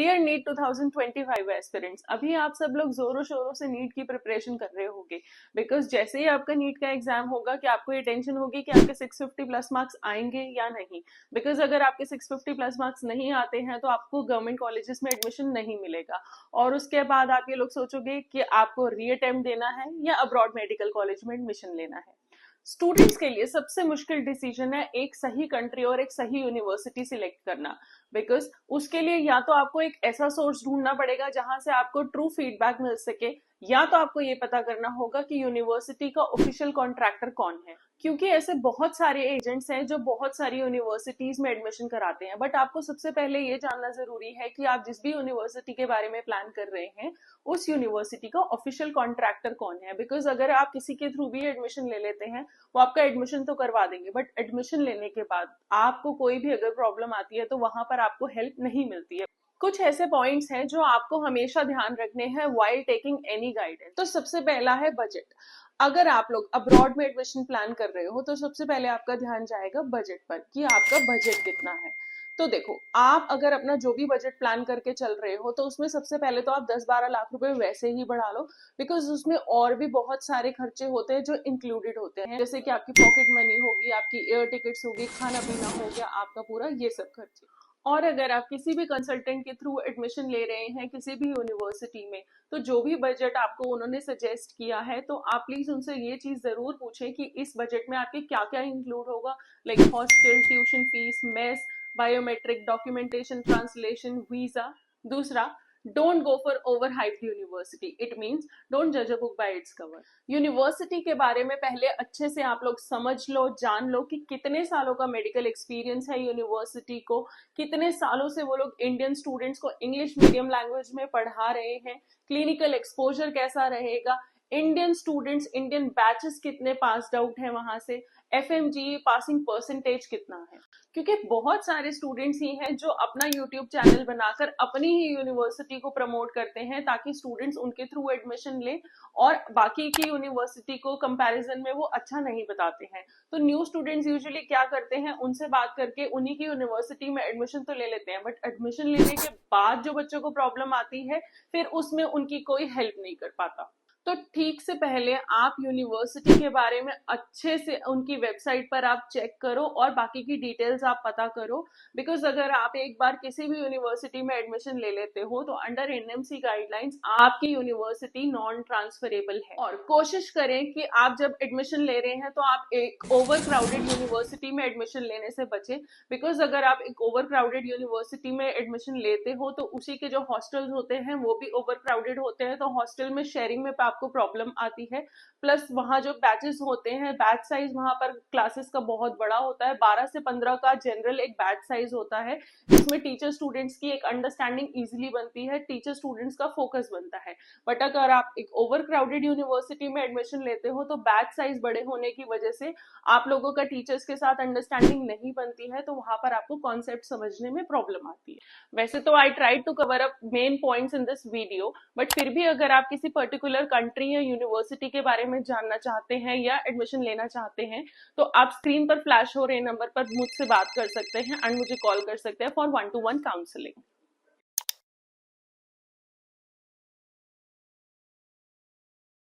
Dear NEET 2025 aspirants, अभी आप सब लोग जोरों शोरों से नीट की प्रिपरेशन कर रहे होंगे। बिकॉज जैसे ही आपका नीट का एग्जाम होगा कि आपको ये टेंशन होगी कि आपके 650 प्लस मार्क्स आएंगे या नहीं। बिकॉज अगर आपके 650 प्लस मार्क्स नहीं आते हैं तो आपको गवर्नमेंट कॉलेजेस में एडमिशन नहीं मिलेगा। और उसके बाद आप ये लोग सोचोगे कि आपको री अटेम्प्ट देना है या अब्रॉड मेडिकल कॉलेज में एडमिशन लेना है। स्टूडेंट्स के लिए सबसे मुश्किल डिसीजन है एक सही कंट्री और एक सही यूनिवर्सिटी सिलेक्ट करना। बिकॉज उसके लिए या तो आपको एक ऐसा सोर्स ढूंढना पड़ेगा जहां से आपको ट्रू फीडबैक मिल सके, या तो आपको ये पता करना होगा कि यूनिवर्सिटी का ऑफिशियल कॉन्ट्रैक्टर कौन है। क्योंकि ऐसे बहुत सारे एजेंट्स हैं जो बहुत सारी यूनिवर्सिटीज में एडमिशन कराते हैं, बट आपको सबसे पहले ये जानना जरूरी है कि आप जिस भी यूनिवर्सिटी के बारे में प्लान कर रहे हैं उस यूनिवर्सिटी का ऑफिशियल कॉन्ट्रैक्टर कौन है। बिकॉज अगर आप किसी के थ्रू भी एडमिशन ले लेते हैं वो आपका एडमिशन तो करवा देंगे, बट एडमिशन लेने के बाद आपको कोई भी अगर प्रॉब्लम आती है तो वहां पर आपको हेल्प नहीं मिलती है। कुछ ऐसे पॉइंट्स हैं जो आपको हमेशा ध्यान रखने हैं व्हाइल टेकिंग एनी गाइडेंस। तो सबसे पहला है बजट। अगर आप लोग अब्रॉड में एडमिशन प्लान कर रहे हो तो सबसे पहले आपका ध्यान जाएगा बजट पर कि आपका बजट कितना है। तो देखो, आप अगर अपना जो भी बजट प्लान करके चल रहे हो तो उसमें सबसे पहले तो आप 10-12 लाख रुपए वैसे ही बढ़ा लो। बिकॉज उसमें और भी बहुत सारे खर्चे होते हैं जो इंक्लूडेड होते हैं, जैसे कि आपकी पॉकेट मनी होगी, आपकी एयर टिकट्स होगी, खाना पीना हो गया आपका पूरा, ये सब खर्चे। और अगर आप किसी भी कंसल्टेंट के थ्रू एडमिशन ले रहे हैं किसी भी यूनिवर्सिटी में, तो जो भी बजट आपको उन्होंने सजेस्ट किया है तो आप प्लीज उनसे ये चीज जरूर पूछें कि इस बजट में आपके क्या क्या इंक्लूड होगा। Like hostel, tuition fees, mess, biometric, documentation, translation, visa. दूसरा, don't go for over hyped university. It means don't जज a book by its cover. University के बारे में पहले अच्छे से आप लोग समझ लो, जान लो कि कितने सालों का मेडिकल एक्सपीरियंस है यूनिवर्सिटी को, कितने सालों से वो लोग इंडियन स्टूडेंट्स को इंग्लिश मीडियम लैंग्वेज में पढ़ा रहे हैं, क्लिनिकल एक्सपोजर कैसा रहेगा, इंडियन स्टूडेंट्स, इंडियन बैचेस कितने पास आउट है वहां से, एफएमजी पासिंग परसेंटेज कितना है। क्योंकि बहुत सारे स्टूडेंट्स ही हैं जो अपना यूट्यूब चैनल बनाकर अपनी ही यूनिवर्सिटी को प्रमोट करते हैं ताकि स्टूडेंट्स उनके थ्रू एडमिशन ले, और बाकी की यूनिवर्सिटी को कंपैरिजन में वो अच्छा नहीं बताते हैं। तो न्यू स्टूडेंट्स यूजुअली क्या करते हैं, उनसे बात करके उन्हीं की यूनिवर्सिटी में एडमिशन तो ले लेते हैं, बट एडमिशन लेने के बाद जो बच्चों को प्रॉब्लम आती है फिर उसमें उनकी कोई हेल्प नहीं कर पाता। तो ठीक से पहले आप यूनिवर्सिटी के बारे में अच्छे से उनकी वेबसाइट पर आप चेक करो और बाकी की डिटेल्स आप पता करो। बिकॉज अगर आप एक बार किसी भी यूनिवर्सिटी में एडमिशन ले लेते हो तो अंडर एनएमसी गाइडलाइंस आपकी यूनिवर्सिटी नॉन ट्रांसफरेबल है। और कोशिश करें कि आप जब एडमिशन ले रहे हैं तो आप एक ओवर क्राउडेड यूनिवर्सिटी में एडमिशन लेने से बचे। बिकॉज अगर आप एक ओवर क्राउडेड यूनिवर्सिटी में एडमिशन लेते हो तो उसी के जो हॉस्टल्स होते हैं वो भी ओवर क्राउडेड होते हैं, तो हॉस्टल में शेयरिंग में आपको प्रॉब्लम आती है। प्लस वहां जो बैचेस होते हैं, बैच साइज वहां पर क्लासेस का बहुत बड़ा होता है, 12 से 15 का जनरल एक बैच साइज होता है जिसमें टीचर स्टूडेंट्स की एक अंडरस्टैंडिंग इजीली बनती है, टीचर स्टूडेंट्स का फोकस बनता है। बट अगर आप एक ओवर क्राउडेड यूनिवर्सिटी में एडमिशन लेते हो तो बैच साइज बड़े होने की वजह से आप लोगों का टीचर्स के साथ अंडरस्टैंडिंग नहीं बनती है, तो वहां पर आपको कॉन्सेप्ट समझने में प्रॉब्लम आती है। वैसे तो I try to cover up main points in this video, but फिर भी अगर आप किसी पर्टिकुलर कंट्री या यूनिवर्सिटी के बारे में जानना चाहते हैं या एडमिशन लेना चाहते हैं तो आप स्क्रीन पर फ्लैश हो रहे नंबर पर मुझसे बात कर सकते हैं एंड मुझे कॉल कर सकते हैं फॉर 1-to-1 काउंसलिंग।